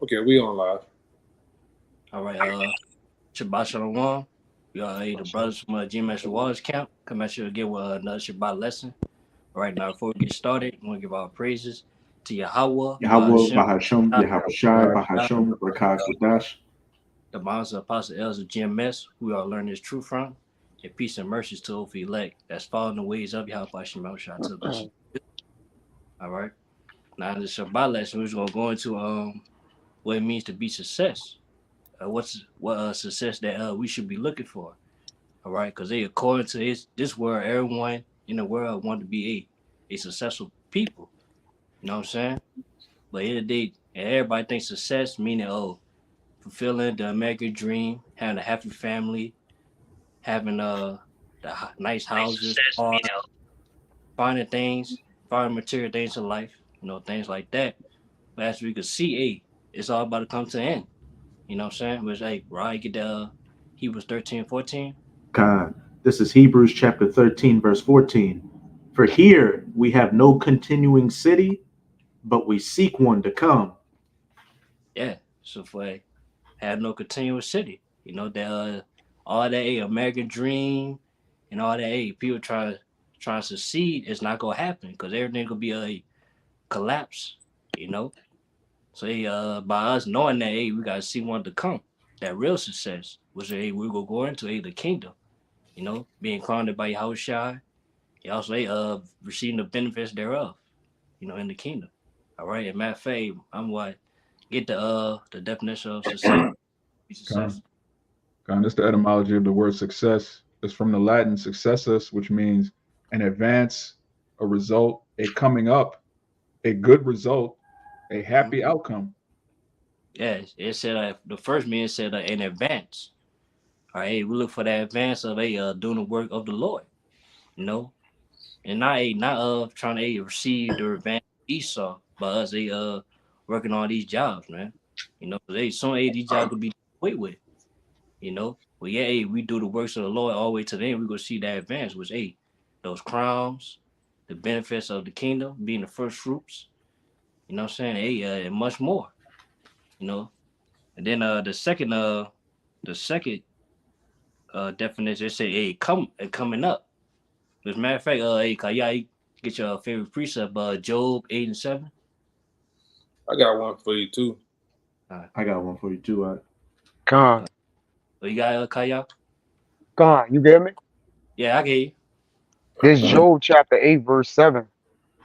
Okay, we on live. All right, Shabbat Shalom. We are the brothers from GMS Waters Camp. Come at you again with another Shabbat lesson. All right, now before we get started, we want to give our praises to Yahweh, Yahweh, Bahashem, Bahasham, Yahushai, Yahweh, Bahasham, Rakak, Wadash. the bonds of Apostle Elders of GMS, who we are learning this truth from, and peace and mercies to all elect that's following the ways of Yahweh Bahashem Shah to the best. All right, now in the Shabbat lesson, we're just going to go into what it means to be success. What success that we should be looking for. All right, because they according to this world, everyone in the world want to be a successful people. You know what I'm saying? But here they and everybody thinks success meaning fulfilling the American dream, having a happy family, having nice houses, cars, finding things, finding material things in life, things like that. But as we can see, it's all about to come to an end. You know what I'm saying? Which right get the Hebrews 13:14. God. This is Hebrews chapter 13, verse 14. For here we have no continuing city, but we seek one to come. Yeah. So for have no continuous city. That all that American dream and all that people trying to succeed is not gonna happen because everything gonna be a collapse. You know. So by us knowing that we gotta see one to come, that real success, which we gonna go into the kingdom. Being crowned by Yahushua, and also receiving the benefits thereof. In the kingdom. All right. And matter of fact, I'm what get the definition of success. Success. Con, con. That's the etymology of the word success. It's from the Latin successus, which means an advance, a result, a coming up, a good result, a happy outcome. Yeah, it said the first meaning said in advance. All right, we look for that advance of doing the work of the Lord, you know, and not trying to receive the revenge of Esau, but us working on these jobs, man. Some these jobs could be wait with, But yeah, we do the works of the Lord all the way to the end. We gonna see that advance, which those crowns, the benefits of the kingdom, being the first fruits, you know what I'm saying? And much more, you know. And then the second definition it say coming up. As a matter of fact, hey, y'all get your favorite precept, Job 8 and 7. I got one for you too. I got one for you too. Uh, Gone, so you got Kaya? gone. You get me? Yeah, I get you. This Job chapter 8, verse 7.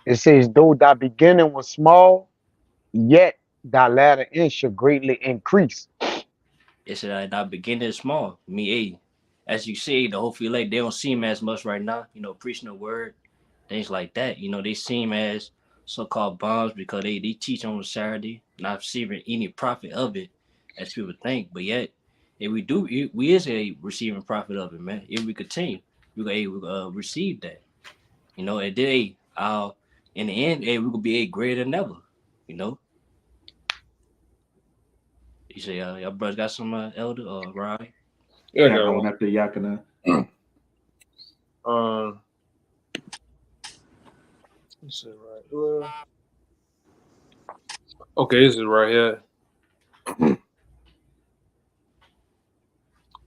It says, though thy beginning was small, yet thy latter end shall greatly increase. It said that beginning is small. Me, as you see, the hopefully like they don't seem as much right now. Preaching the word, things like that. They seem as so-called bombs because they teach on a Saturday, not receiving any profit of it, as people think. But yet, if we do, we is a receiving profit of it, man. If we continue, we receive that. And then in the end, we could be a greater than ever. You know. You say, your brother got some elder or right? Yeah, I I got got one after Yakina. one. This is right. Okay, this is right here.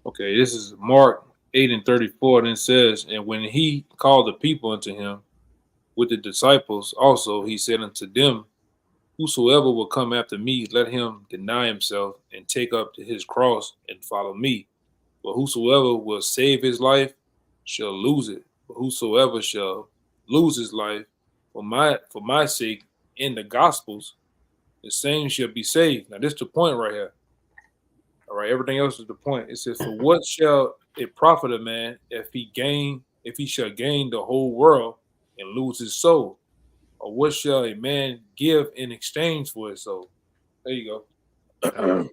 Okay, this is Mark 8:34. Then it says, and when he called the people unto him with the disciples, also he said unto them, whosoever will come after me, let him deny himself and take up his cross and follow me. But whosoever will save his life shall lose it. But whosoever shall lose his life for my sake in the gospels, the same shall be saved. Now this is the point right here. All right, everything else is the point. It says, for what shall it profit a man if he shall gain the whole world and lose his soul? Or what shall a man give in exchange for his soul? There you Uh, go.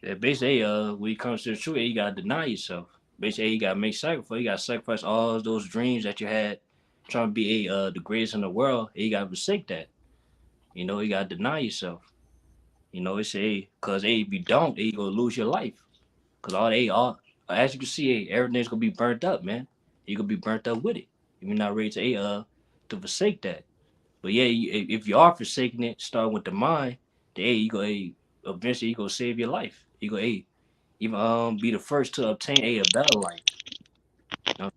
yeah, basically, when it comes to the truth, you gotta deny yourself. Basically, you gotta make sacrifice. You gotta sacrifice all those dreams that you had, trying to be the greatest in the world. And you gotta forsake that. You gotta deny yourself. It's cause if you don't, you gonna lose your life. Cause all as you can see, everything's gonna be burnt up, man. You gonna be burnt up with it. If you're not ready to forsake that. But yeah, if you are forsaking it, start with the mind. hey, you go, hey, eventually you go save your life. You go, hey, even be the first to obtain a better life. You know?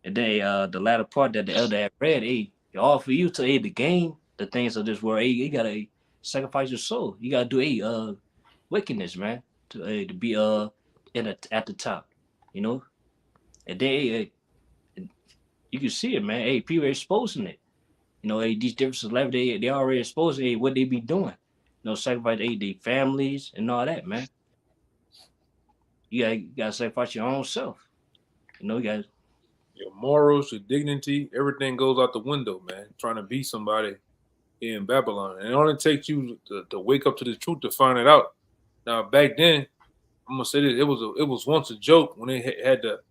And then the latter part that the elder had read, hey, all for you to to gain the things of this world. Hey, you gotta sacrifice your soul. You gotta do wickedness, man, to be at the top. You know, and then you can see it, man. Hey, people are exposing it. You know, hey, these different celebrities, they already exposing what they be doing. You know, sacrifice their families and all that, man. You gotta sacrifice your own self. You know, you got Your morals, your dignity, everything goes out the window, man. Trying to be somebody in Babylon. And it only takes you to wake up to the truth to find it out. Now, back then, I'm gonna say this: it was once a joke when they had the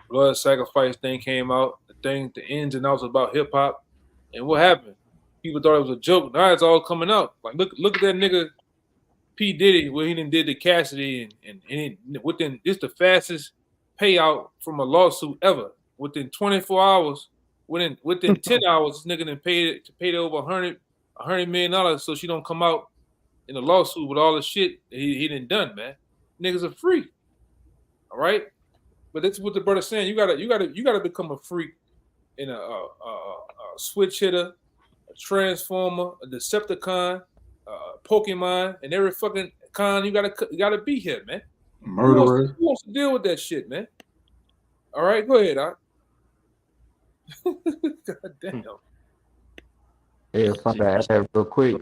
blood sacrifice thing came out. The ins and outs about hip hop, and what happened? People thought it was a joke. Now it's all coming out. Like look at that nigga P Diddy, where he done did the Cassidy, and within it's the fastest payout from a lawsuit ever. Within 24 hours, within 10 hours, this nigga done paid over $100 million so she don't come out in a lawsuit with all the shit he done, man. Niggas are free. All right. But that's what the brother's saying. You gotta become a freak in a switch hitter, a transformer, a Decepticon, Pokemon, and every fucking con you gotta be here, man. Murderer. Who wants to deal with that shit, man? All right, go ahead, Doc. God damn. Hey, if I could add that real quick,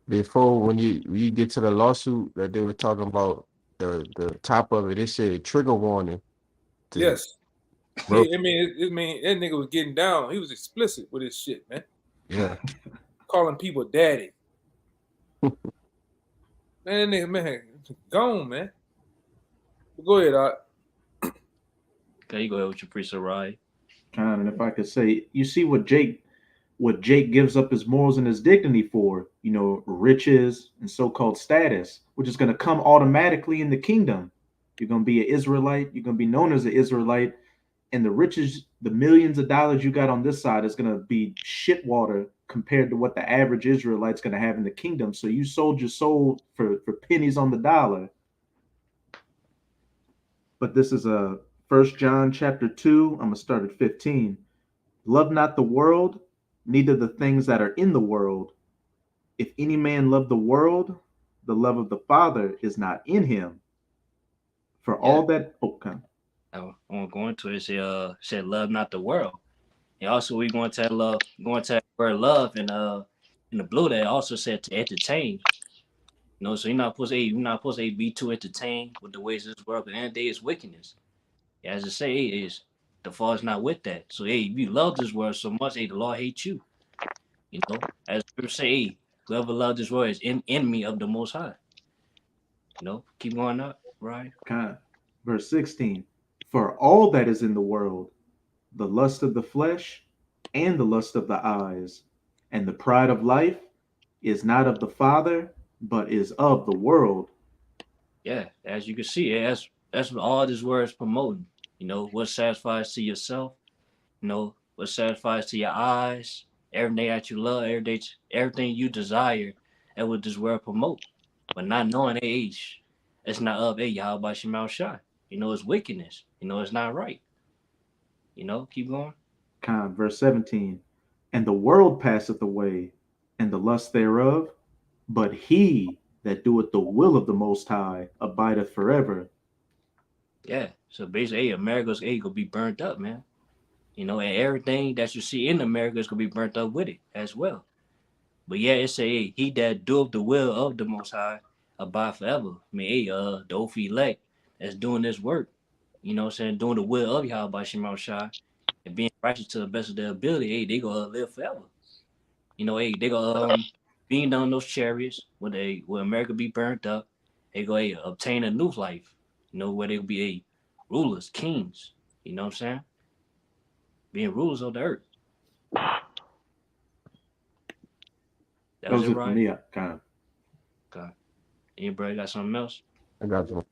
before when you get to the lawsuit that they were talking about, the top of it, it said trigger warning. Yes. Bro. I mean, that nigga was getting down. He was explicit with his shit, man. Yeah. Calling people daddy. Man, that nigga, man, gone, man. But go ahead, Doc. okay. You go ahead with your priest, right? And if I could say, you see what Jake gives up his morals and his dignity for, riches and so-called status, which is going to come automatically in the kingdom. You're going to be an Israelite. You're going to be known as an Israelite. And the riches, the millions of dollars you got on this side is going to be shit water compared to what the average Israelite's going to have in the kingdom. So you sold your soul for pennies on the dollar. But this is a 1 John chapter 2. I'm going to start at 15. Love not the world, neither the things that are in the world. If any man love the world, the love of the Father is not in him. For all that, I want to go into it. Said love not the world. And also we going to that word love in the blue that also said to entertain. You know, so you're not supposed to be too entertained with the ways of this world. But at the end of the day, it's wickedness. As I say, is the fall is not with that. So hey, if you love this world so much, hey, the Lord hates you. You know, as people say, hey, whoever loves this world is enemy of the Most High. You know, keep going up, right? Verse 16. For all that is in the world, the lust of the flesh and the lust of the eyes and the pride of life is not of the Father, but is of the world. Yeah, as you can see, that's what all this word is promoting. You know, what satisfies to yourself, you know, what satisfies to your eyes, everything that you love, everything you desire, and what this word promote. But not knowing age, it's not of Yahweh Shemal Shai. You know, it's wickedness. You know, it's not right. You know, keep going. Verse 17. And the world passeth away, and the lust thereof, but he that doeth the will of the Most High abideth forever. Yeah. So basically, America's gonna be burnt up, man. You know, and everything that you see in America is gonna be burnt up with it as well. But yeah, it say he that doeth the will of the Most High abide forever. I mean, the oath elect that's doing this work. You know what I'm saying? Doing the will of Yahweh Shemar Shai and being righteous to the best of their ability, hey, they gonna live forever. You know, hey, they gonna being down those chariots when America be burnt up, they gonna obtain a new life. You know, where they'll be rulers, kings. You know what I'm saying? Being rulers of the earth. That was it, for right? me, Okay. Anybody got something else? I got you.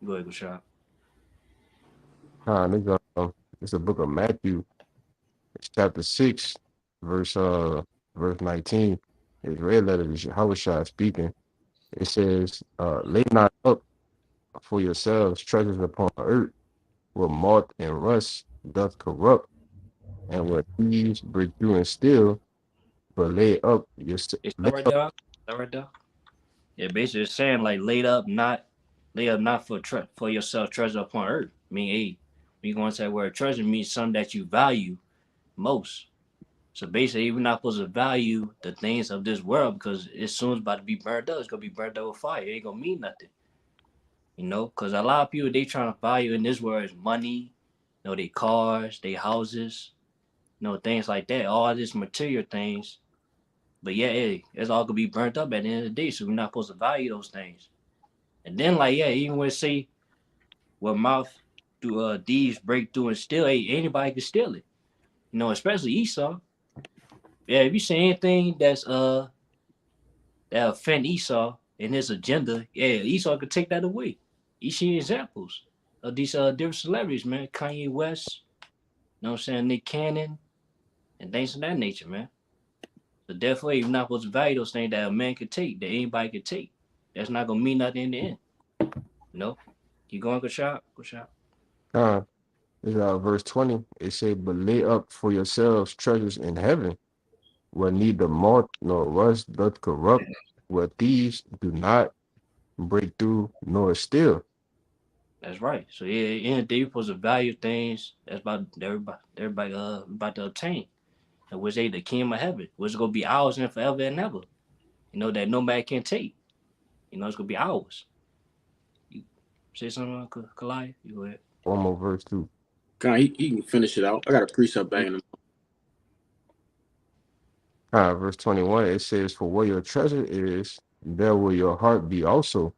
Go ahead, go shop. It's the book of Matthew, it's chapter 6, verse 19. His red letter is Yahushua speaking. It says, lay not up for yourselves treasures upon earth, where moth and rust doth corrupt, and where thieves break through and steal, but lay up your It's lay that right up there. That right there. Yeah, basically it's saying like lay up not for yourself treasure upon earth. I mean, hey, we going to say where treasure means something that you value most. So basically, we're not supposed to value the things of this world because as soon as it's about to be burned up, it's gonna be burned up with fire. It ain't gonna mean nothing, you know. Because a lot of people they trying to value in this world is money, you know, their cars, their houses, you know, things like that. All this material things. But yeah, hey, it's all gonna be burnt up at the end of the day. So we're not supposed to value those things. And then like yeah, even when say what mouth do thieves break through and steal, hey, anybody can steal it. You know, especially Esau. Yeah, if you say anything that offend Esau and his agenda, yeah, Esau could take that away. You see examples of these different celebrities, man. Kanye West, you know what I'm saying, Nick Cannon, and things of that nature, man. So definitely you're not supposed to value those things that a man could take, that anybody could take. That's not gonna mean nothing in the end. You know? You going, good shot? Good shot. is verse 20. It say, but lay up for yourselves treasures in heaven, where neither moth nor rust doth corrupt, where thieves do not break through nor steal. That's right. So yeah, in the day you're supposed to value things that's about everybody about to obtain. And which they the kingdom of heaven, which is gonna be ours and forever and ever. You know, that no man can take. You know, it's gonna be ours. You say something, Kalai? You go ahead. One more verse too. God, he can finish it out. I got a precept back in him. Verse 21, it says, for where your treasure is, there will your heart be also.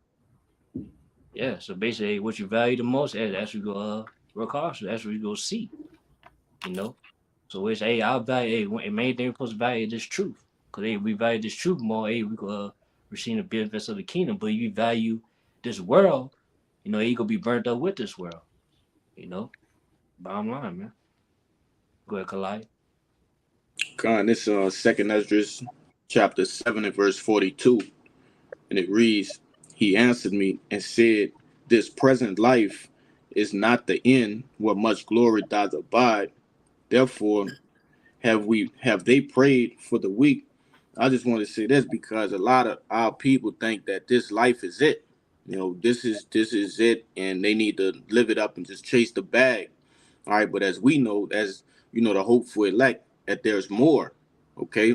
Yeah, so basically what you value the most, that's what you go work hard. So that's what you go see. You know? So it's I value the main thing we're supposed to value this truth. Cause we value this truth more, we go receive the benefits of the kingdom. But if you value this world, you know, you gonna be burnt up with this world. You know? Bottom line, man. Go ahead, Kalai. God, this second Esdras chapter 7 and verse 42. And it reads, he answered me and said, this present life is not the end where much glory doth abide. Therefore have they prayed for the weak. I just want to say this because a lot of our people think that this life is it. You know, this is it, and they need to live it up and just chase the bag. All right, but as we know, as you know, the hopeful elect, that there's more. Okay,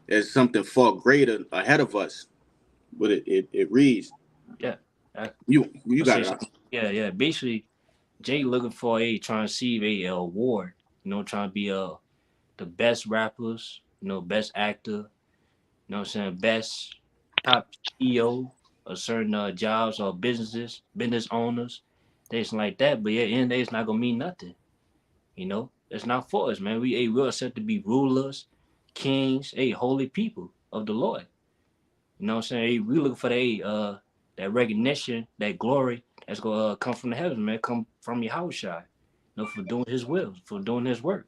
there's something far greater ahead of us. But it reads, Yeah. you I'll got say it. something. Yeah. Basically, Jay looking for trying to see a award. You know, trying to be the best rappers. You know, best actor. You know, what I'm saying best top CEO of certain jobs or business owners, things like that. But yeah, in the end, of the day, it's not gonna mean nothing. You know, it's not for us, man. We're set to be rulers, kings, holy people of the Lord. You know what I'm saying? Hey, we looking for that recognition, that glory that's gonna come from the heavens, man. Come from Yahushua, you know, for doing His will, for doing His work.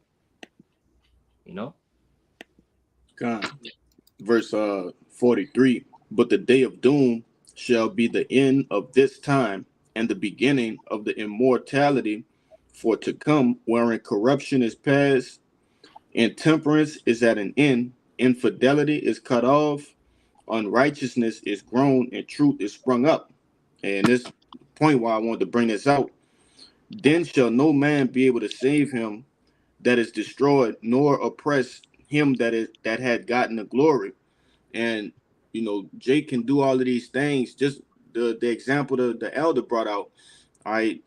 You know. God. Verse 43. But the day of doom shall be the end of this time and the beginning of the immortality for to come, wherein corruption is past, intemperance is at an end, infidelity is cut off, unrighteousness is grown, and truth is sprung up. And this point why I wanted to bring this out, then shall no man be able to save him that is destroyed, nor oppress him that had gotten the glory. And you know, Jake can do all of these things. Just the example the elder brought out. All right,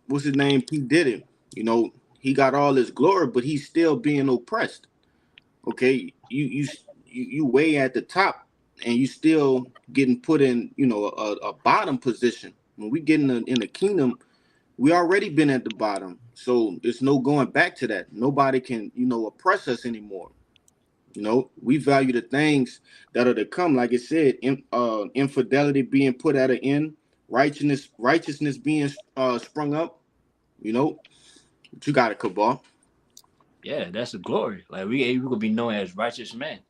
what's his name? He did it. You know, he got all his glory, but he's still being oppressed. Okay, you way at the top, and you still getting put in, you know, a bottom position. When we get in the kingdom, we already been at the bottom, so there's no going back to that. Nobody can, you know, oppress us anymore. You know, we value the things that are to come. Like it said, infidelity being put at an end, righteousness being sprung up. You know, but you got it, Cabal. Yeah, that's the glory. Like we gonna be known as righteous men.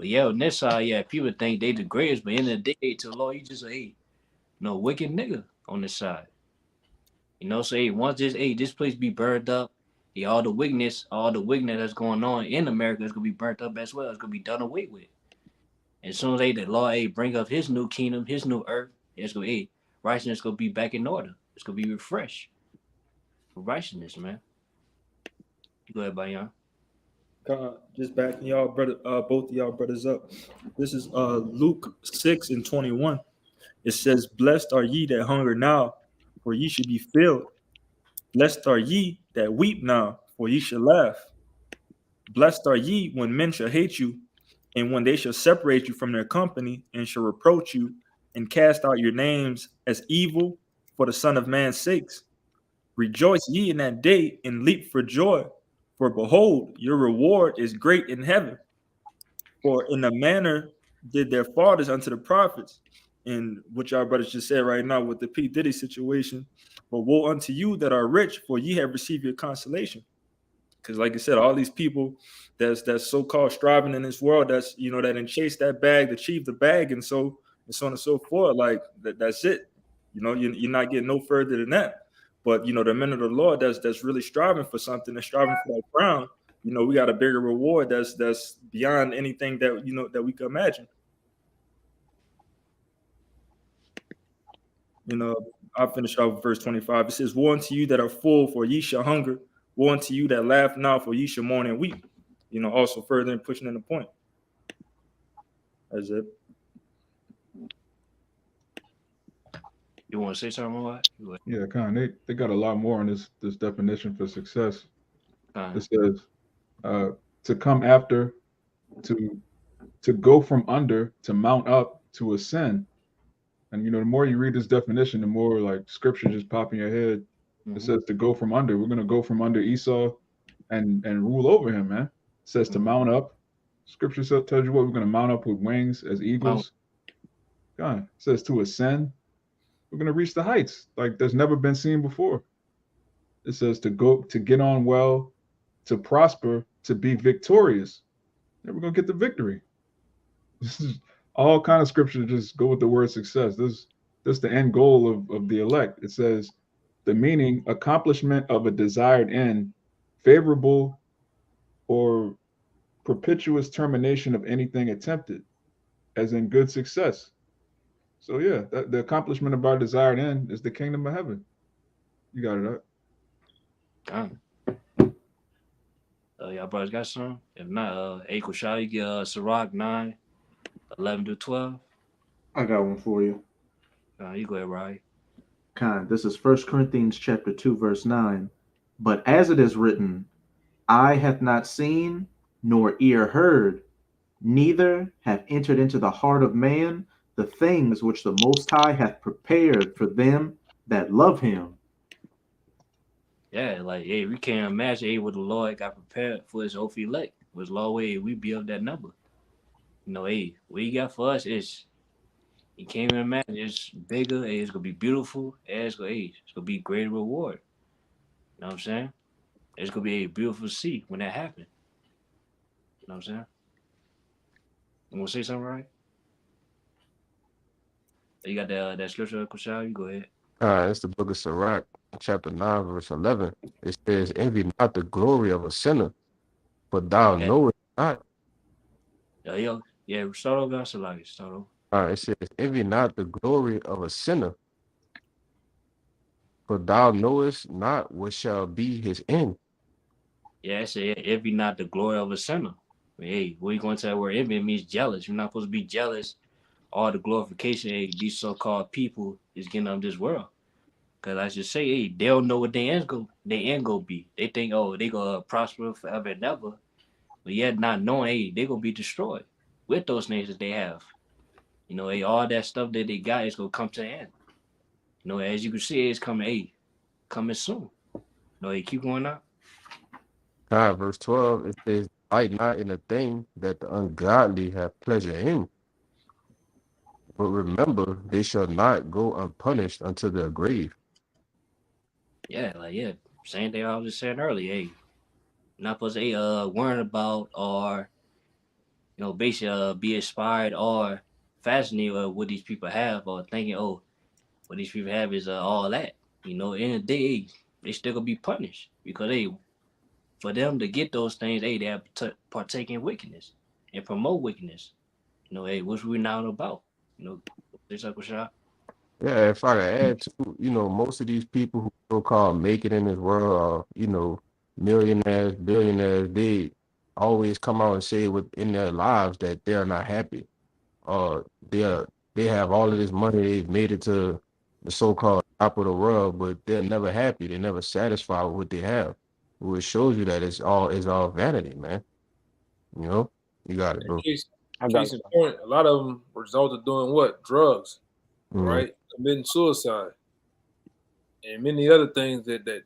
But yeah, on this side, yeah, people think they the greatest, but in the day to the Lord, you just no wicked nigga on this side. So once this place be burned up, all the wickedness that's going on in America is gonna be burnt up as well. It's gonna be done away with. And as soon as the Lord bring up his new kingdom, his new earth, it's gonna righteousness gonna be back in order. It's gonna be refreshed for righteousness, man. Go ahead, Bayan. Just backing y'all brother, both of y'all brothers up. This is Luke 6:21. It says, "Blessed are ye that hunger now, for ye should be filled. Blessed are ye that weep now, for ye shall laugh. Blessed are ye when men shall hate you, and when they shall separate you from their company, and shall reproach you, and cast out your names as evil for the Son of Man's sakes. Rejoice ye in that day, and leap for joy. For behold, your reward is great in heaven. For in a manner did their fathers unto the prophets." And what y'all brothers just said right now with the P. Diddy situation. "But woe unto you that are rich, for ye have received your consolation." Because, like I said, all these people that's so-called striving in this world, that's that chase that bag, achieve the bag, and so on and so forth. Like that's it. You're not getting no further than that. But the men of the Lord that's really striving for something, that's striving for that crown. We got a bigger reward that's beyond anything that we can imagine. I'll finish off with verse 25. It says, "Woe unto you that are full, for ye shall hunger. Woe unto you that laugh now, for ye shall mourn and weep." Also further pushing in the point. That's it. You want to say something about it? Yeah, kind of. They got a lot more on this definition for success. It says to come after, to go from under, to mount up, to ascend. And the more you read this definition, the more like scripture just pop in your head. Mm-hmm. It says to go from under. We're gonna go from under Esau and rule over him, man. It says to mount up. Scripture tells you what we're gonna mount up with wings as eagles. God, it says to ascend. We're gonna reach the heights like there's never been seen before. It says to go, to get on well, to prosper, to be victorious. Then we're gonna get the victory. This is all kind of scripture to just go with the word success. This is the end goal of the elect. It says the meaning, accomplishment of a desired end, favorable or perpetuous termination of anything attempted, as in good success. So yeah, the accomplishment of our desired end is the kingdom of heaven. You got it up. Y'all brothers got some? If not, Kushal, you get Sirach 9, 11 to 12. I got one for you. You go ahead, Ryan. This is 1 Corinthians chapter 2, verse 9. "But as it is written, eye hath not seen, nor ear heard, neither have entered into the heart of man the things which the Most High hath prepared for them that love him." Yeah, like, we can't imagine what the Lord got prepared for his oath elect. Was Lord, we be of that number. What he got for us is, you can't even imagine. It's bigger, it's gonna be beautiful, and it's gonna be greater reward. You know what I'm saying? It's gonna be a beautiful to see when that happens. You know what I'm saying? You wanna say something, right? You got that scripture, Kushal? You go ahead. It's the book of Sirach, chapter 9, verse 11. It says, "Envy not the glory of a sinner, but thou knowest not." Yeah, start over. Start over. It says, "Envy not the glory of a sinner, for thou knowest not what shall be his end." Yeah, it said, "Envy not the glory of a sinner." Hey, what you going to tell where envy means jealous? You're not supposed to be jealous. All the glorification these so-called people is getting of this world. Cause I just say, they don't know what their end go be. They think, they gonna prosper forever and ever, but yet not knowing, they gonna be destroyed with those nations they have. All that stuff that they got is gonna come to an end. As you can see, it's coming, coming soon. Keep going up. Verse 12, it says, "Delight not in a thing that the ungodly have pleasure in, but remember they shall not go unpunished unto their grave." Yeah, same thing I was just saying earlier. Not supposed to worrying about or basically be inspired or fascinated with what these people have, or thinking, oh, what these people have is all that. In the day, they still gonna be punished because for them to get those things, they have to partake in wickedness and promote wickedness. What's we not about? This Uncle Shah. Yeah, if I could add to, most of these people who so-called make it in this world are, millionaires, billionaires, they always come out and say within their lives that they're not happy. They're they have all of this money, they've made it to the so-called top of the world, but they're never happy. They're never satisfied with what they have. Which shows you that it's all vanity, man. You know? You got it, And bro. I got case you. in point, a lot of them result of doing what? Drugs, Mhm. right? Committing suicide, and many other things that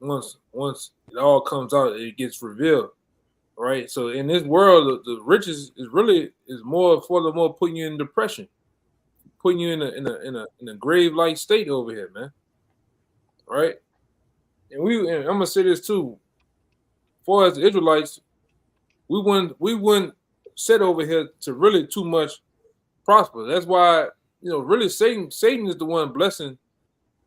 once it all comes out, it gets revealed, right? So in this world, the riches is more for the more putting you in depression, putting you in a grave like state over here, man. Right? And I'm gonna say this too. For as the Israelites, we wouldn't sit over here to really too much prosper. That's why really Satan is the one blessing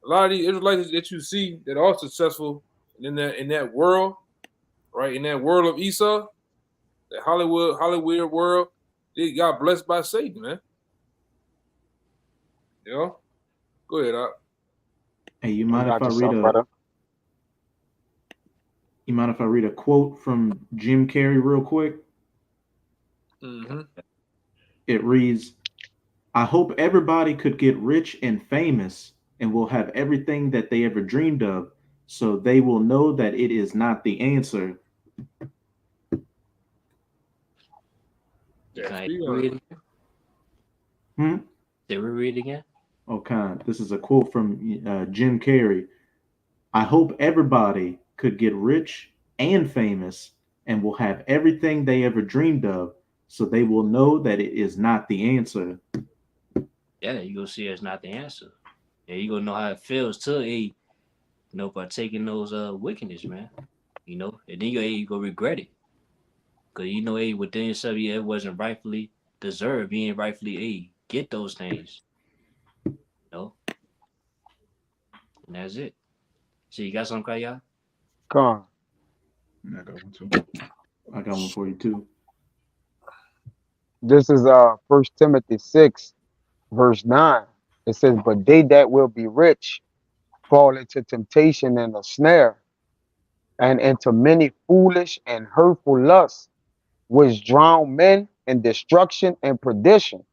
a lot of these Israelites that you see that are successful in that world, right? In that world of Esau, that Hollywood world, they got blessed by Satan, man. Go ahead, Op. Hey, you I mind if got I you, read some a brother. you mind if I read a quote from Jim Carrey real quick? Mm-hmm. It reads, I hope everybody could get rich and famous and will have everything that they ever dreamed of, so they will know that it is not the answer. Yeah, Can I speak on it. read it again? Hmm? Did we read it again? Okay, this is a quote from Jim Carrey. I hope everybody could get rich and famous and will have everything they ever dreamed of, so they will know that it is not the answer. Yeah, you gonna see it's not the answer. Yeah, you gonna know how it feels to partaking those wickedness, man. And then you gonna regret it. Cause within yourself, it wasn't rightfully deserved. You ain't rightfully get those things. You know, and that's it. So you got something, Kaya? Come on. I got one too. I got one for you too. This is First Timothy 6, verse 9. It says, but they that will be rich fall into temptation and a snare, and into many foolish and hurtful lusts, which drown men in destruction and perdition.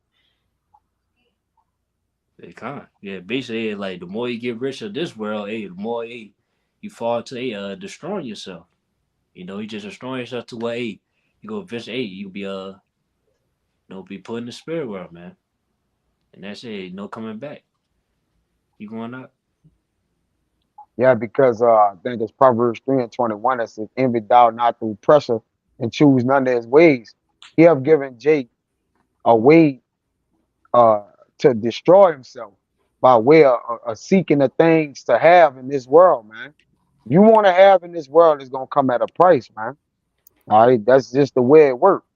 They can't. Yeah, basically, like the more you get rich of this world, the more you fall to destroying yourself. You just destroying yourself to where you go eventually you be be put in the spirit world, man. And that's it. No coming back. You going up? Yeah, because I think it's Proverbs 3 and 21 that says, envy thou not through pressure and choose none of his ways. He have given Jake a way uh, to destroy himself by way of seeking the things to have in this world, man. You want to have in this world is going to come at a price, man. All right, that's just the way it works.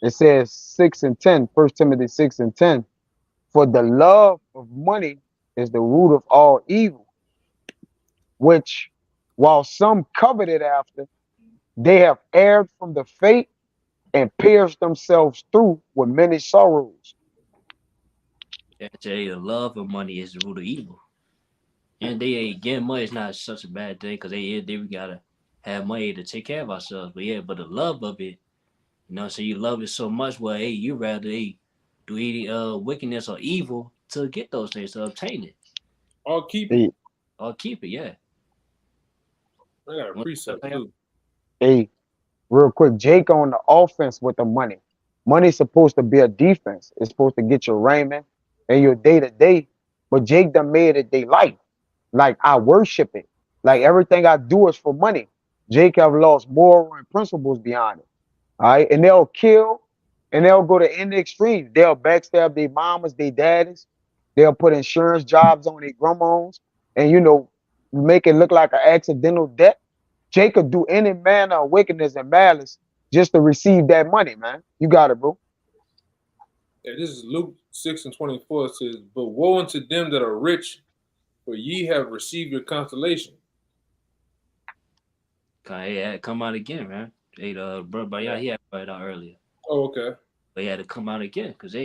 It says 6 and 10, 1 Timothy 6 and 10. For the love of money is the root of all evil, which while some coveted after, they have erred from the faith and pierced themselves through with many sorrows. Yeah, I tell you, the love of money is the root of evil. And getting money is not such a bad thing because we gotta have money to take care of ourselves. But the love of it, so you love it so much where you rather do any wickedness or evil to get those things to obtain it I'll keep it. Hey, or keep it. Yeah. I got a precept too. hey, real quick, Jake on the offense with the money. Money's supposed to be a defense. It's supposed to get your raiment and your day to day. But Jake done made it their life. Like I worship it. Like everything I do is for money. Jake have lost moral and principles beyond it. All right. And they'll kill and they'll go to any extreme. They'll backstab their mamas, their daddies. They'll put insurance jobs on their grandmas and make it look like an accidental death. Jake could do any manner of wickedness and malice just to receive that money, man. You got it, bro. Yeah, this is Luke 6:24. It says, "But woe unto them that are rich, for ye have received your consolation." Hey, it had to come out again, man. Hey, bro, but yeah, he had brought it out earlier. Oh, okay. But he had to come out again, cause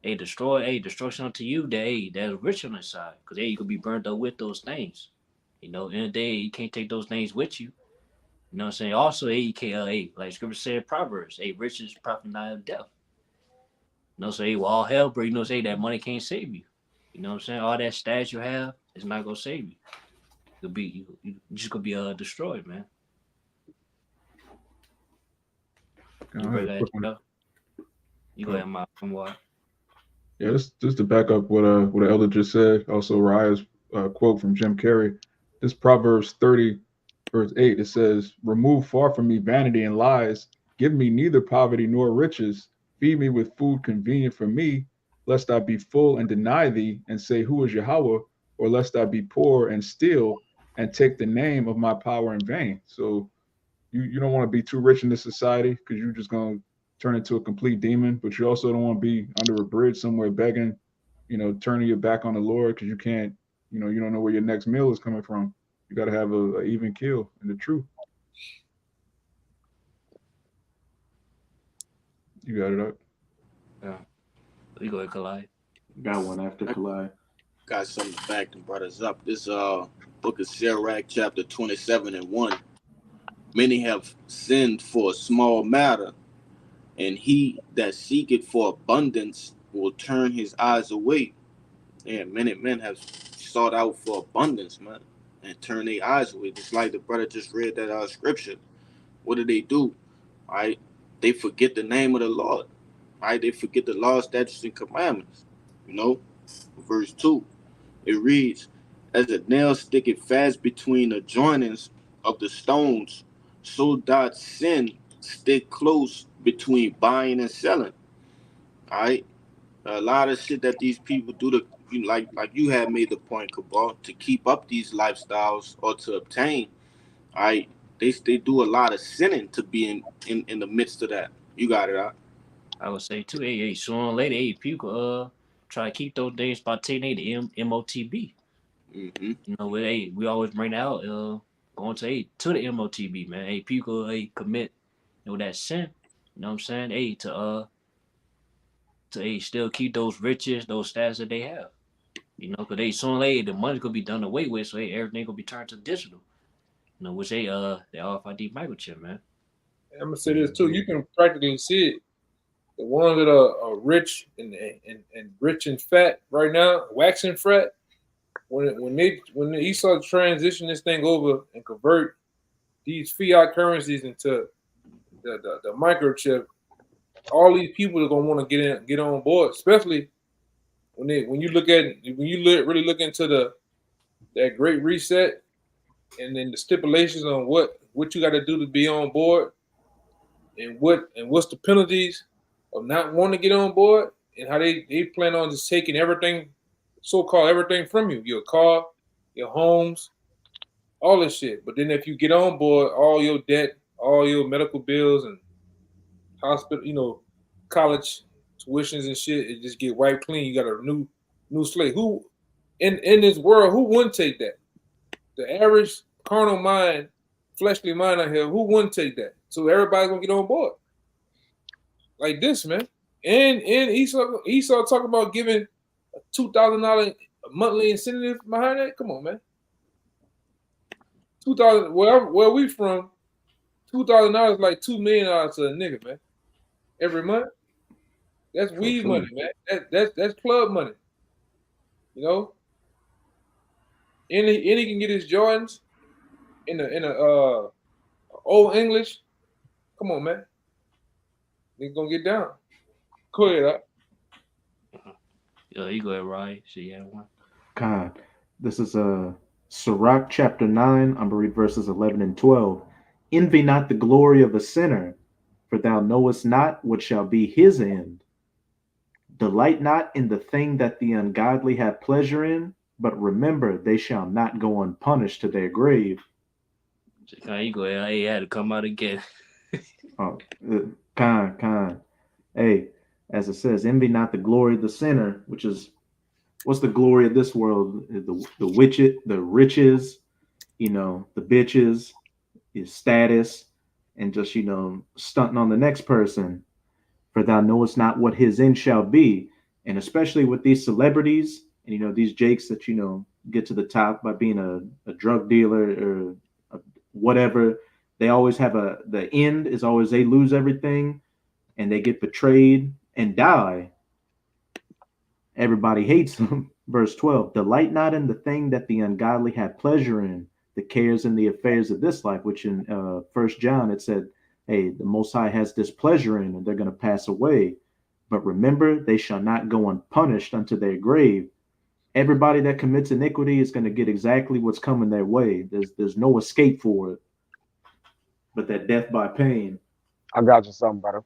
destruction unto you that that's rich on the side, cause you could be burned up with those things. You know, in the day you can't take those things with you. You know what I'm saying? Also, you can't, like Scripture said in Proverbs, riches profit not of death. You know, so well, all hell, bro. You know, that money can't save you. You know what I'm saying? All that stash you have is not gonna save you. You just gonna be destroyed, man. You break that. You go ahead, my what? Yeah, just to back up what the elder just said. Also, Raya's quote from Jim Carrey. This Proverbs 30, verse 8. It says, "Remove far from me vanity and lies. Give me neither poverty nor riches. Feed me with food convenient for me, lest I be full and deny thee, and say, Who is Yahweh? Or lest I be poor and steal, and take the name of my power in vain." So you don't want to be too rich in this society, because you're just going to turn into a complete demon. But you also don't want to be under a bridge somewhere begging, turning your back on the Lord, because you can't, you don't know where your next meal is coming from. You got to have a even keel in the truth. You got it up. Yeah. We go ahead, Kalai. Got one after Kalai. Got something back and brought us up. This book of Sirach, chapter 27:1. Many have sinned for a small matter, and he that seeketh for abundance will turn his eyes away. Yeah, many men have sought out for abundance, man, and turn their eyes away. Just like the brother just read that scripture. What do? Right? They forget the name of the Lord. Right? They forget the law, statutes, and commandments. Verse 2. It reads, "As a nail sticketh fast between the joinings of the stones, so doth sin stick close between buying and selling." All right, a lot of shit that these people do to like you had made the point, Cabal, to keep up these lifestyles or to obtain. All right, they do a lot of sinning to be in the midst of that. You got it, out. I would say too, sooner or later, people try to keep those days by taking the MOTB. Mm-hmm. You know, we always bring out going to the MOTB, man. People commit, that sin. You know what I'm saying? To still keep those riches, those stats that they have. You know, because sooner or later the money's gonna be done away with, so everything gonna be turned to digital. You know, which the RFID microchip, man. I'm gonna say this too. You can practically see it. The ones that are rich and rich and fat right now, waxing fat. When Esau transition this thing over and convert these fiat currencies into the microchip, all these people are gonna want to get on board, especially when you really look into that great reset, and then the stipulations on what you got to do to be on board, and what's the penalties of not wanting to get on board, and how they plan on just taking everything, so-called everything from you, your car, your homes, all this shit. But then if you get on board, all your debt, all your medical bills and hospital, college tuitions and shit, it just get wiped clean. You got a new slate. Who in this world, who wouldn't take that? The average carnal mind, fleshly mind out here, who wouldn't take that? So everybody's gonna get on board. Like this, man. And Esau talking about giving a $2,000 monthly incentive behind that. Come on, man. 2,000 where we from, $2,000 like $2 million to a nigga, man. Every month. That's weed money, man. That's club money. You know? Any can get his Jordans in a old English. Come on, man. Nigga gonna get down. Go ahead, up. You go ahead, Ryan. So you have one. Khan. This is Sirach chapter 9. I'm going to read verses 11 and 12. Envy not the glory of a sinner, for thou knowest not what shall be his end. Delight not in the thing that the ungodly have pleasure in, but remember they shall not go unpunished to their grave. So you go ahead. He had to come out again. Oh, kind. Hey, as it says, envy not the glory of the sinner, which is what's the glory of this world? The riches, the bitches, his status, and just stunting on the next person. For thou knowest not what his end shall be. And especially with these celebrities and these jakes that get to the top by being a drug dealer or whatever, they always have the end is always they lose everything and they get betrayed and die. Everybody hates them. Verse 12, delight not in the thing that the ungodly have pleasure in, the cares and the affairs of this life, which in First John it said, hey, the Most High has displeasure in, and they're going to pass away. But remember, they shall not go unpunished unto their grave. Everybody that commits iniquity is going to get exactly what's coming their way. There's no escape for it, but that death by pain. I got you something, brother.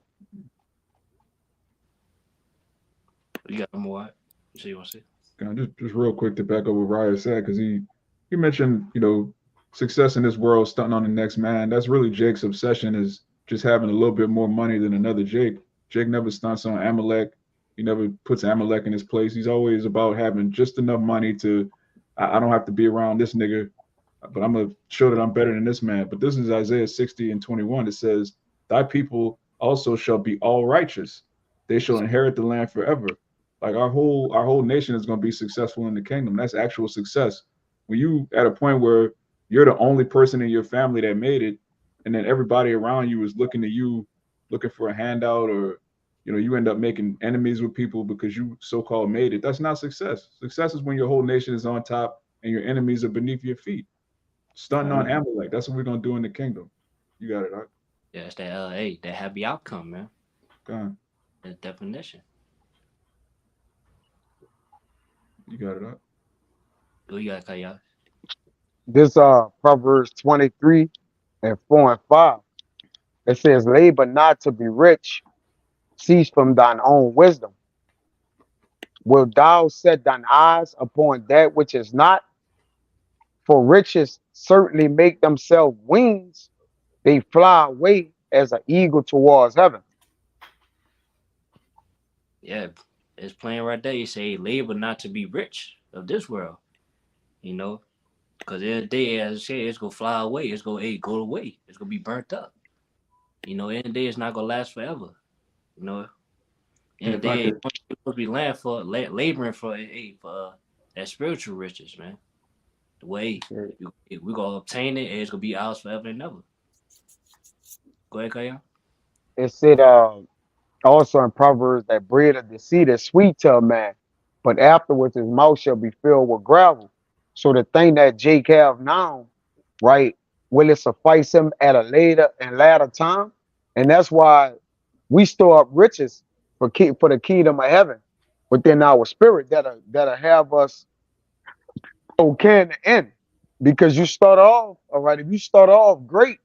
You got more? So you want to say? Just real quick to back up what Raya said, because he mentioned, success in this world, stunting on the next man. That's really Jake's obsession, is just having a little bit more money than another Jake. Jake never stunts on Amalek. He never puts Amalek in his place. He's always about having just enough money to, I don't have to be around this nigga, but I'm going to show that I'm better than this man. But this is Isaiah 60 and 21. It says, thy people also shall be all righteous. They shall inherit the land forever. Like our whole nation is going to be successful in the kingdom. That's actual success. When you at a point where you're the only person in your family that made it, and then everybody around you is looking to you, looking for a handout, or you end up making enemies with people because you so-called made it. That's not success. Success is when your whole nation is on top and your enemies are beneath your feet. Stunting on Amalek. That's what we're gonna do in the kingdom. You got it, right? Yeah, it's that happy outcome, man. Go on. That definition. You got it up. Who you got, Kaya? This Proverbs 23 and 4 and 5. It says, labor not to be rich, cease from thine own wisdom. Wilt thou set thine eyes upon that which is not? For riches certainly make themselves wings, they fly away as an eagle towards heaven. Yeah, it's playing right there. You say labor not to be rich of this world. Because the day, as I said, it's gonna fly away. It's gonna go away. It's gonna be burnt up. In the day, it's not gonna last forever. In the day, you're supposed to be laboring for that spiritual riches, man. The way we're gonna obtain it, and it's gonna be ours forever and ever. Go ahead, Kaya. It said also in Proverbs that bread of deceit is sweet to a man, but afterwards his mouth shall be filled with gravel. So the thing that Jake have now, right, will it suffice him at a later time? And that's why we store up riches for the kingdom of heaven within our spirit that'll have us okay in the end. Because you start off, all right, if you start off great,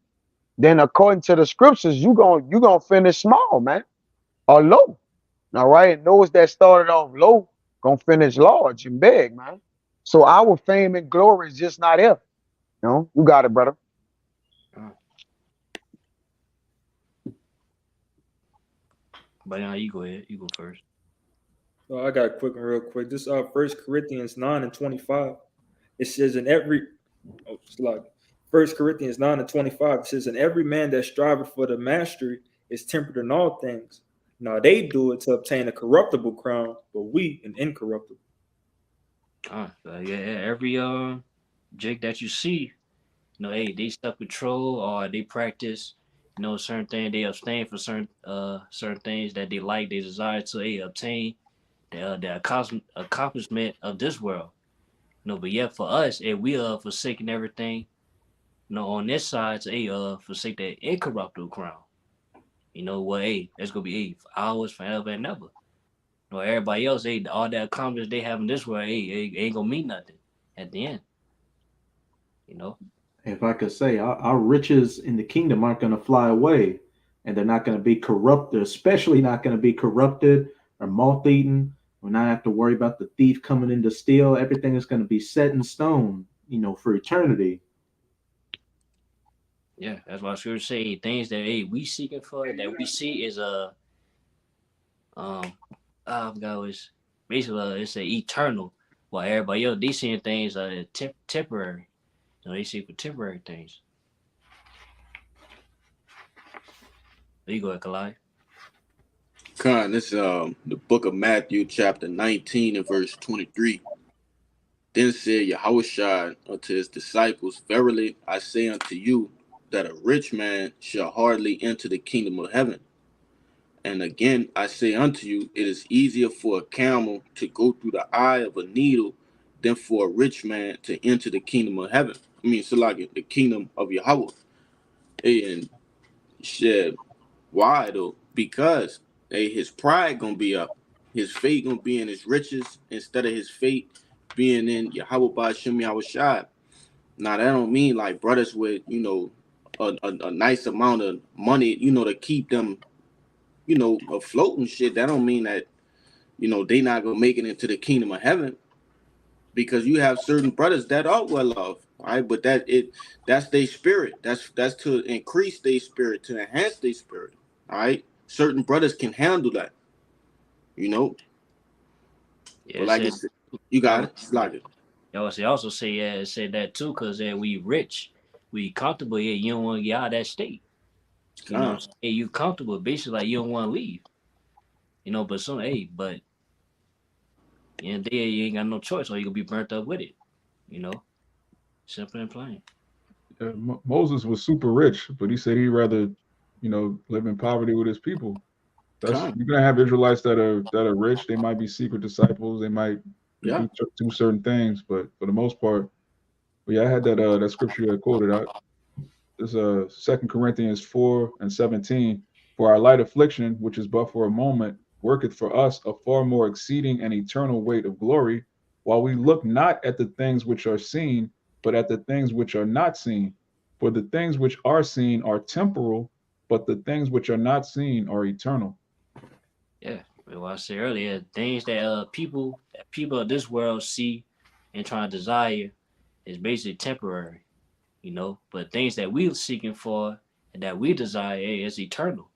then according to the scriptures, you gonna finish small, man, or low. All right. And those that started off low gonna finish large and big, man. So our fame and glory is just not here. You got it, brother. But now you go ahead. You go first. I got a quick one real quick. This 1 Corinthians 9 and 25. It says in every 1 Corinthians 9 and 25, it says, and every man that striveth for the mastery is tempered in all things. Now they do it to obtain a corruptible crown, but we an incorruptible. Every Jake that you see, they self-control or they practice, certain things. They abstain from certain things that they like, they desire to obtain the accomplishment of this world. But yet for us, we are forsaking everything, on this side to forsake that incorruptible crown. It's gonna be ours forever and ever. Everybody else, all that accomplishment they have in this world, ain't gonna mean nothing at the end. If I could say, our riches in the kingdom aren't going to fly away, and they're not going to be corrupted, especially not going to be corrupted or moth-eaten. We're not have to worry about the thief coming in to steal. Everything is going to be set in stone, for eternity. Yeah, that's why scripture say things that we seeking for that we see is I forgot what it's basically it's a eternal. While everybody else they seeing things temporary. You know, they see for temporary things. There you go, Kalai. Con, this the book of Matthew, chapter 19 and verse 23. Then said Yahushua unto his disciples, Verily I say unto you, that a rich man shall hardly enter the kingdom of heaven. And again I say unto you, it is easier for a camel to go through the eye of a needle than for a rich man to enter the kingdom of heaven. I mean, so like the kingdom of Yahweh. And shit, why though? Because his pride gonna be up. His fate gonna be in his riches instead of his fate being in Yahweh Ba'Shem Yahushua. Now that don't mean like brothers with, a nice amount of money, to keep them, afloat and shit. That don't mean that, they not gonna make it into the kingdom of heaven. Because you have certain brothers that are well off, right? But that's their spirit. That's to increase their spirit, to enhance their spirit. All right. Certain brothers can handle that, you know. Yeah, But it like said it's you got y'all it. It's like it. y'all also say it said that too, cause we rich, we comfortable. Yeah, you don't want to get out of that state. You know, what I'm Con. saying? Hey, you comfortable, basically like you don't want to leave. You know, but but there you ain't got no choice, or you gonna be burnt up with it. You know, simple and plain. Moses was super rich, but he said he'd rather, live in poverty with his people. That's Con. you're gonna have Israelites that are rich. They might be secret disciples. They might Yeah. do certain things, but for the most part, but yeah, I had that scripture I quoted. This 2 Corinthians 4:17. For our light affliction, which is but for a moment, worketh for us a far more exceeding and eternal weight of glory, while we look not at the things which are seen, but at the things which are not seen. For the things which are seen are temporal, but the things which are not seen are eternal. Yeah, well, I said earlier, things that people of this world see and try to desire is basically temporary. You know, but things that we're seeking for and that we desire is eternal.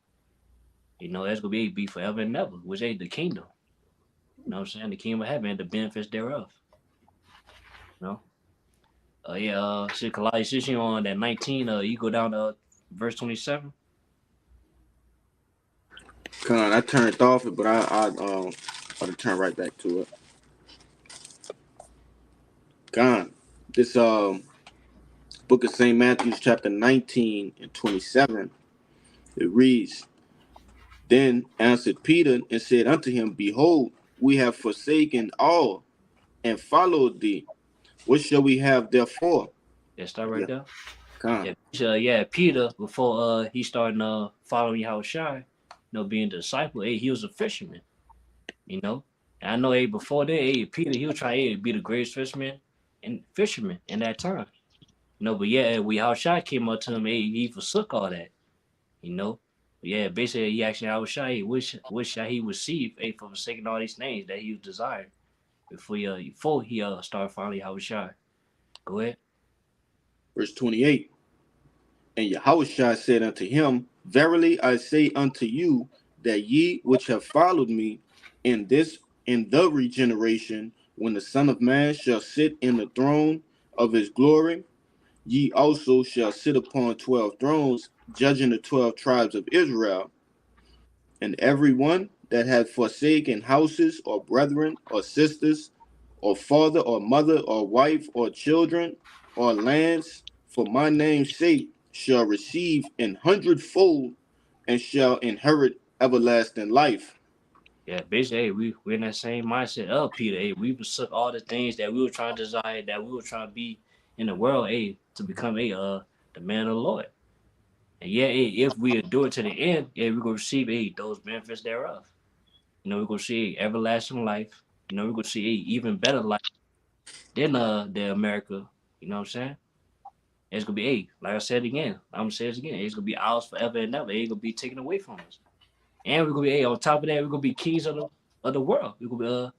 You know, that's gonna be forever and ever, which ain't the kingdom. You know what I'm saying? The kingdom of heaven and the benefits thereof. You know? Yeah, see Colossians on that 19, you go down to verse 27. Con. I turned off it, but I'll turn right back to it. Con. This book of St. Matthew's chapter 19 and 27. It reads, Then answered Peter and said unto him, Behold, we have forsaken all and followed thee. What shall we have therefore? Yeah, start right Yeah, there. con. Yeah, Peter, before he started following Yahushua, being a disciple, he was a fisherman, you know. And I know before that, Peter, he was trying to be the greatest fisherman in that time. But yeah, we Yahushua came up to him, he forsook all that, you know. But yeah, basically he asked Yahushua, what shall he receive, for forsaking all these things that he was desired before he started following Yahushua. Go ahead. Verse 28. And Yahushua said unto him, Verily I say unto you, that ye which have followed me in the regeneration, when the Son of Man shall sit in the throne of his glory, ye also shall sit upon 12 thrones, judging the 12 tribes of Israel. And every one that hath forsaken houses, or brethren, or sisters, or father, or mother, or wife, or children, or lands, for my name's sake, shall receive an hundredfold, and shall inherit everlasting life. Yeah, basically, we're in that same mindset of Peter. We forsook all the things that we were trying to desire, that we were trying to be in the world, to become the man of the Lord. And yeah, if we endure to the end, we're gonna receive those benefits thereof. We're gonna see everlasting life. We're gonna see even better life than the America. You know what I'm saying? It's gonna be like I said again. I'm gonna say it again. It's gonna be ours forever and ever. It ain't gonna be taken away from us. And we're gonna be on top of that, we're gonna be kings of the world. We're gonna be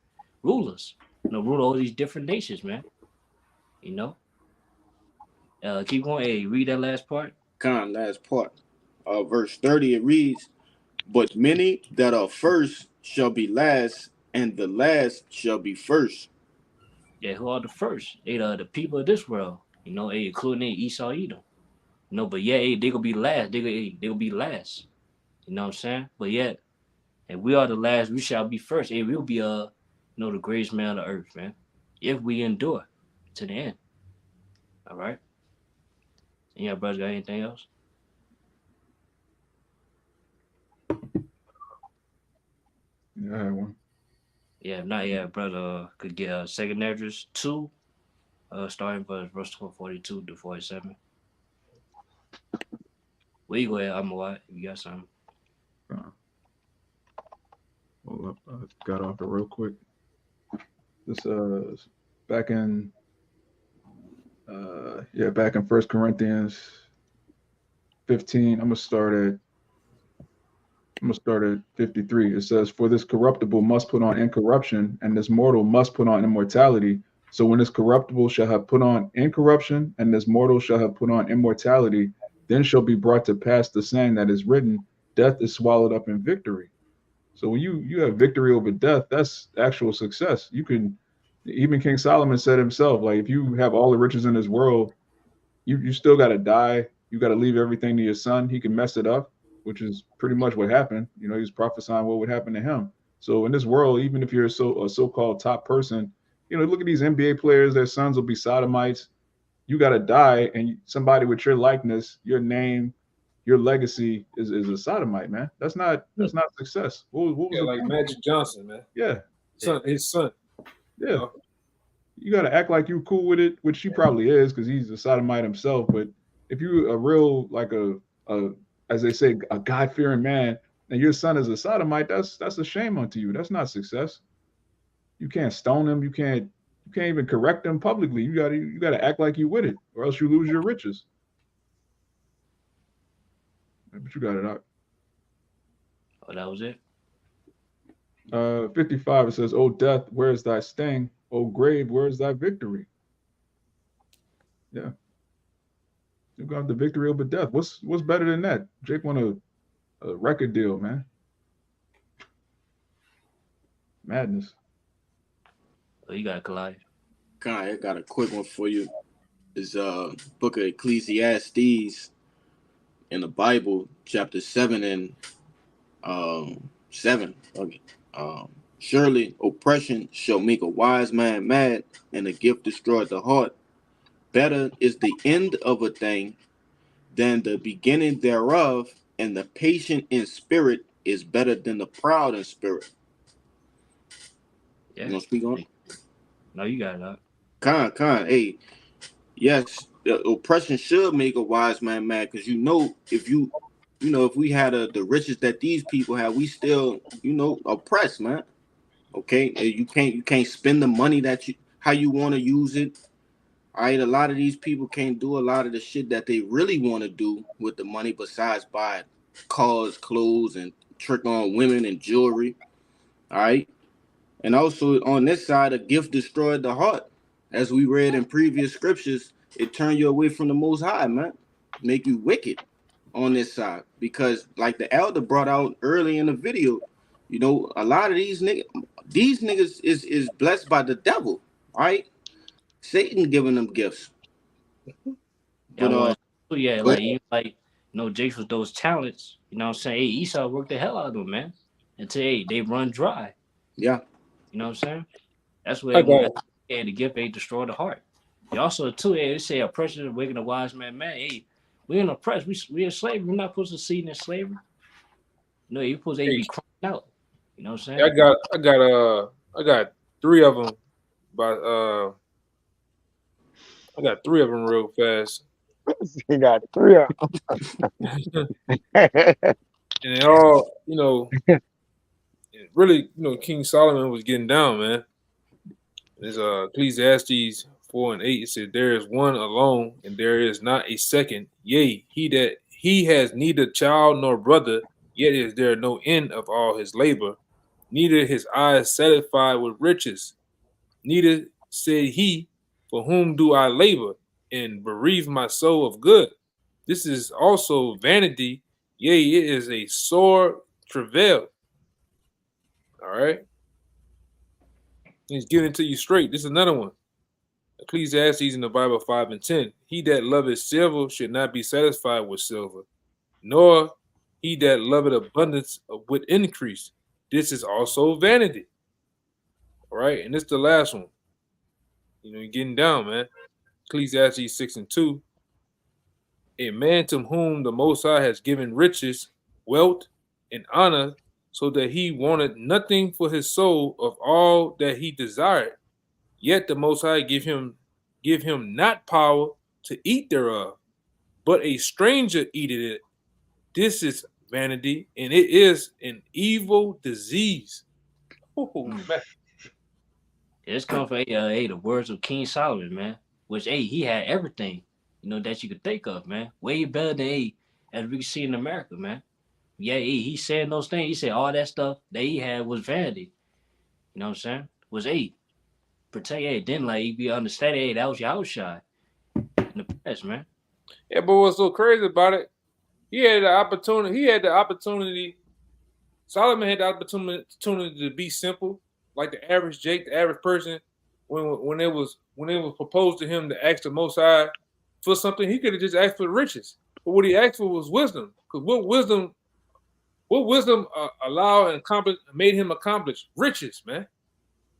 rulers. Rule all these different nations, man. You know. Keep going. Read that last part. Last part. Verse 30, it reads, "But many that are first shall be last, and the last shall be first." Yeah, who are the first? The people of this world. Including Esau, Edom. But yeah, they gonna be last. They gonna be last. You know what I'm saying? But yet, and we are the last. We shall be first. We'll be the greatest man on the earth, man. If we endure to the end. All right. And yeah, brothers, got anything else? Yeah, I had one. Yeah, if not, yeah, brother could get Second Esdras 2, starting verse 42 to 47. Where you go ahead, I'm if you got something. Hold up, I got off it real quick. This back in back in 1 Corinthians 15. I'm gonna start at 53. It says, "For this corruptible must put on incorruption, and this mortal must put on immortality. So when this corruptible shall have put on incorruption, and this mortal shall have put on immortality, then shall be brought to pass the saying that is written, death is swallowed up in victory." So when you have victory over death, that's actual success. You can, even King Solomon said himself, like, if you have all the riches in this world, you still got to die. You got to leave everything to your son. He can mess it up, which is pretty much what happened. He was prophesying what would happen to him. So in this world, even if you're a so-called top person, look at these NBA players. Their sons will be sodomites. You got to die, and somebody with your likeness, your name, your legacy is a sodomite, man. That's not success. What was Yeah, the like point? Magic Johnson, man. Yeah, His son. yeah. You got to act like you're cool with it, which he probably is because he's a sodomite himself. But if you're a real, like as they say, a God-fearing man, and your son is a sodomite, that's a shame unto you. That's not success. You can't stone him. You can't even correct him publicly. You gotta act like you with it, or else you lose your riches. But you got it out. Oh, that was it? 55, it says, "O death, where is thy sting? O grave, where is thy victory?" Yeah. You got the victory over death. What's better than that? Jake won a record deal, man. Madness. Oh, you got Collide. I got a quick one for you. It's book of Ecclesiastes in the Bible, chapter 7 and 7. Okay. Surely oppression shall make a wise man mad, and a gift destroyed the heart. Better is the end of a thing than the beginning thereof, and the patient in spirit is better than the proud in spirit. Yeah. You gonna speak on it? No, you got it out. Hey, yes, the oppression should make a wise man mad, because if we had the riches that these people have, we still oppressed, man. Okay, you can't spend the money how you want to use it. All right, a lot of these people can't do a lot of the shit that they really want to do with the money, besides buy cars, clothes, and trick on women and jewelry. All right, and also on this side, a gift destroyed the heart. As we read in previous scriptures, it turned you away from the Most High, man. Make you wicked on this side. Because like the elder brought out early in the video, a lot of these niggas is blessed by the devil, right? Satan giving them gifts. Yeah, But Jake's with those talents, you know what I'm saying? Hey, Esau worked the hell out of them, man. Until they run dry. Yeah. You know what I'm saying? That's where the gift ain't destroy the heart. You also too, they say oppression is waking a wise man mad. Hey, we in oppressed, we in slavery. We're not supposed to see in slavery. No, you're supposed to be crying out. You know what I'm saying? I got 3 of them, but I got 3 of them real fast. He got 3 of them. And they all, really, King Solomon was getting down, man. There's Ecclesiastes 4 and 8. It said, "There is one alone, and there is not a second. Yea, he has neither child nor brother, yet is there no end of all his labor. Neither his eyes satisfied with riches. Neither said he, for whom do I labor, and bereave my soul of good? This is also vanity. Yea, it is a sore travail. All right. He's giving it to you straight. This is another one. Ecclesiastes in the Bible 5 and 10. He that loveth silver should not be satisfied with silver, nor he that loveth abundance with increase. This is also vanity. All right. And this is the last one. You know, you're getting down, man. Ecclesiastes 6 and 2. A man to whom the Most High has given riches, wealth, and honor, so that he wanted nothing for his soul of all that he desired. Yet the Most High give him not power to eat thereof, but a stranger eateth it. This is vanity, and it is an evil disease. Oh, man. It's come from the words of King Solomon, man. Which he had everything, that you could think of, man. Way better than as we can see in America, man. Yeah, he said those things. He said all that stuff that he had was vanity. You know what I'm saying? Was protect then like he be understanding, that was your outside in the past, man. Yeah, but what's so crazy about it? He had the opportunity. Solomon had the opportunity to be simple, like the average Jake, the average person. When it was proposed to him to ask the Most High for something, he could have just asked for riches. But what he asked for was wisdom. Because what wisdom allowed and made him accomplish riches, man.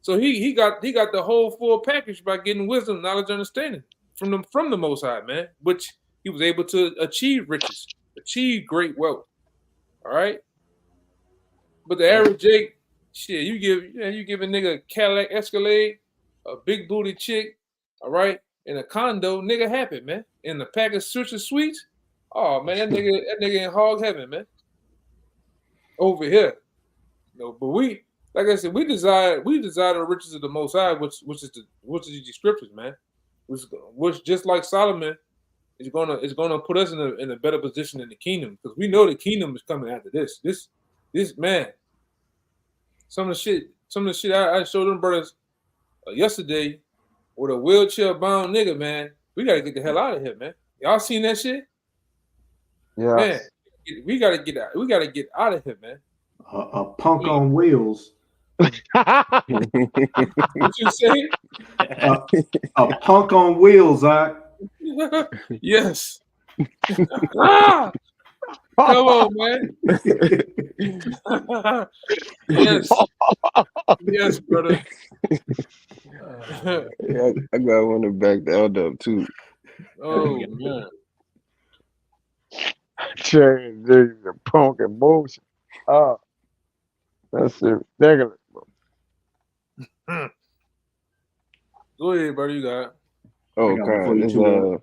So he got the whole full package by getting wisdom, knowledge, understanding from the Most High, man, which he was able to achieve riches, achieve great wealth. All right. But the average Jake, shit, you give a nigga a Cadillac Escalade, a big booty chick, all right, in a condo, nigga happy, man. In a pack of Swisher Sweets, oh man, that nigga in hog heaven, man. Over here, but we, like I said, we desire the riches of the Most High, which is the scriptures, man. Which just like Solomon is gonna put us in a better position in the kingdom, because we know the kingdom is coming after this. This man. Some of the shit I showed them brothers yesterday with a wheelchair bound nigga, man. We gotta get the hell out of here, man. Y'all seen that shit? Yeah. Man, we gotta get out. We gotta get out of here, man. A punk on wheels. What you say? A punk on wheels, Zach. Yes. Ah! Come on, man. Yes. Yes, brother. Yeah, I got one to back the elder up too. Oh man. Change the punk and bullshit. Oh, that's ridiculous, bro. Go ahead, brother. You got it. Oh, I got one for God. you too,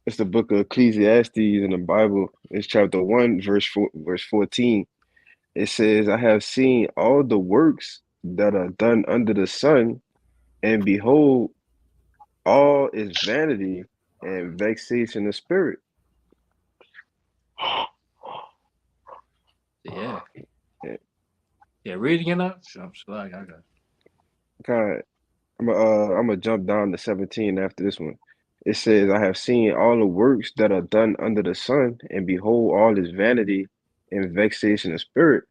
It's the book of Ecclesiastes in the Bible. It's chapter 1, verse 14. It says, I have seen all the works that are done under the sun, and behold, all is vanity and vexation of spirit. Yeah. Yeah, read again now. I'm sorry, I got it. God, I'm gonna jump down to 17 after this one. It says, I have seen all the works that are done under the sun, and behold, all is vanity and vexation of spirit.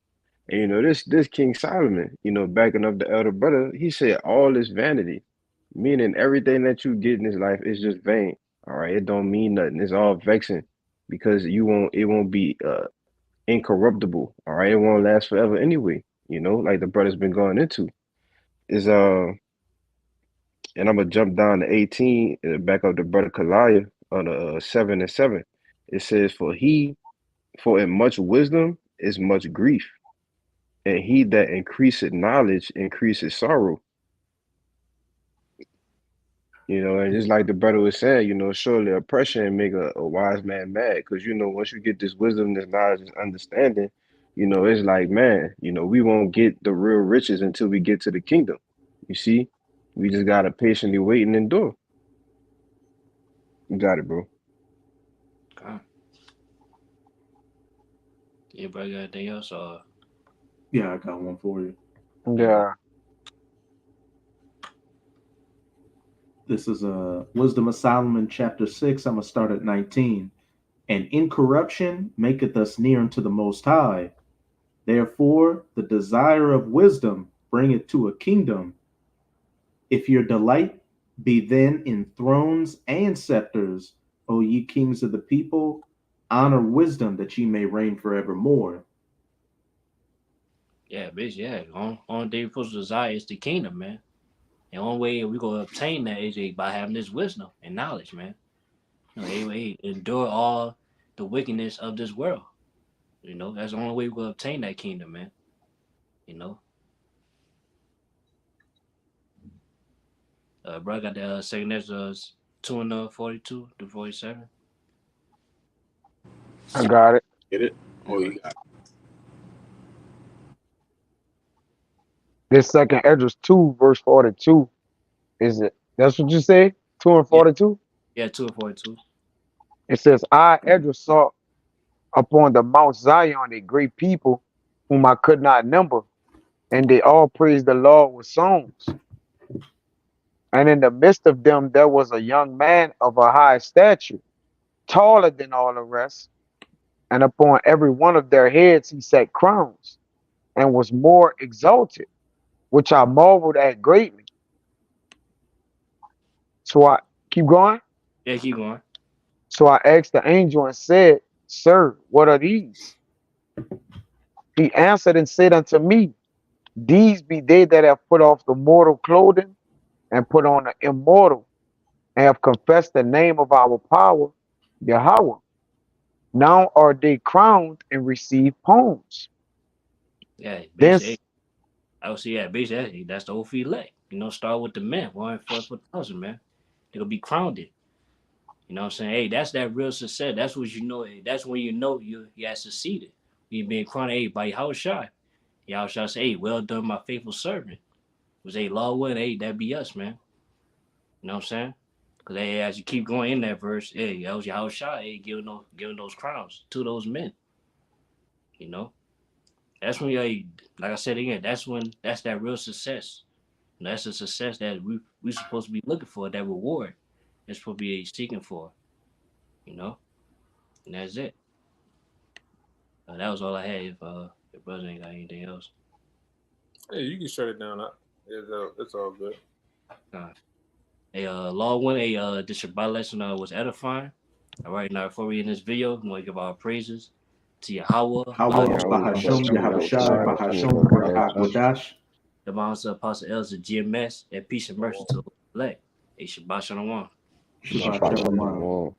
And this King Solomon, backing up the elder brother, he said all is vanity, meaning everything that you get in this life is just vain. All right, it don't mean nothing. It's all vexing because it won't be incorruptible. All right, it won't last forever anyway. Like the brother's been going into is and I'm gonna jump down to 18 and back up the brother Kaliah on 7 and 7. It says, for in much wisdom is much grief, and he that increaseth knowledge increases sorrow. And just like the brother was saying, surely oppression make a wise man mad. Because once you get this wisdom, this knowledge, this understanding, it's like, man, we won't get the real riches until we get to the kingdom. You see, we just gotta patiently wait and endure. You got it, bro. Okay. Anybody got anything else? Yeah, I got one for you. Yeah. This is Wisdom of Solomon, chapter 6. I'm going to start at 19. and incorruption maketh us near unto the Most High. Therefore, the desire of wisdom bringeth to a kingdom. If your delight be then in thrones and scepters, O ye kings of the people, honor wisdom that ye may reign forevermore. Yeah, bitch, yeah. On day supposed to desire is the kingdom, man. The only way we gonna obtain that is by having this wisdom and knowledge, man. You know, anyway, endure all the wickedness of this world. You know, that's the only way we're gonna obtain that kingdom, man. You know. Bro, I got the second next 2 and 42 to 47. I got it. Get it? Oh, you got This second Esdras 2, verse 42. Is it? That's what you say? 2 and Yeah, 42? yeah, 2 and 42. It says, I, Esdras, saw upon the Mount Zion a great people whom I could not number, and they all praised the Lord with songs. And in the midst of them there was a young man of a high stature, taller than all the rest, and upon every one of their heads he set crowns, and was more exalted, which I marveled at greatly. So I keep going. Yeah, keep going. So I asked the angel and said, Sir, what are these? He answered and said unto me, These be they that have put off the mortal clothing and put on the immortal, and have confessed the name of our power, Yahweh. Now are they crowned and receive poems. Yeah, Then basically, I would say, yeah, basically, that's the old elect. You know, start with the men, 144,000, man. They're gonna be crowned. You know what I'm saying? Hey, that's that real success. That's what you know. Hey, that's when you know you have succeeded. You being crowned, hey, by Yahushua. Yahushua say, hey, well done, my faithful servant. Was a law one, hey, that be us, man. You know what I'm saying? Because hey, as you keep going in that verse, hey, that was Yahushua, hey, giving those crowns to those men. You know? That's when you, like I said again, that's that real success. And that's the success that we supposed to be looking for, that reward. That's supposed to be seeking for, you know? And that's it. That was all I had. If brother ain't got anything else, Hey, you can shut it down. It's all good. hey, law one, the Shabbat lesson was edifying. All right, now before we end this video, we want to give our praises to Yahweh, Hawa, Bahasham, Yahushai, Bahasham, Barak Wadash. the Master Apostle Elder GMS, and peace and mercy to the elect. Hey, Shabbat Shalom. Shabbat Shalom.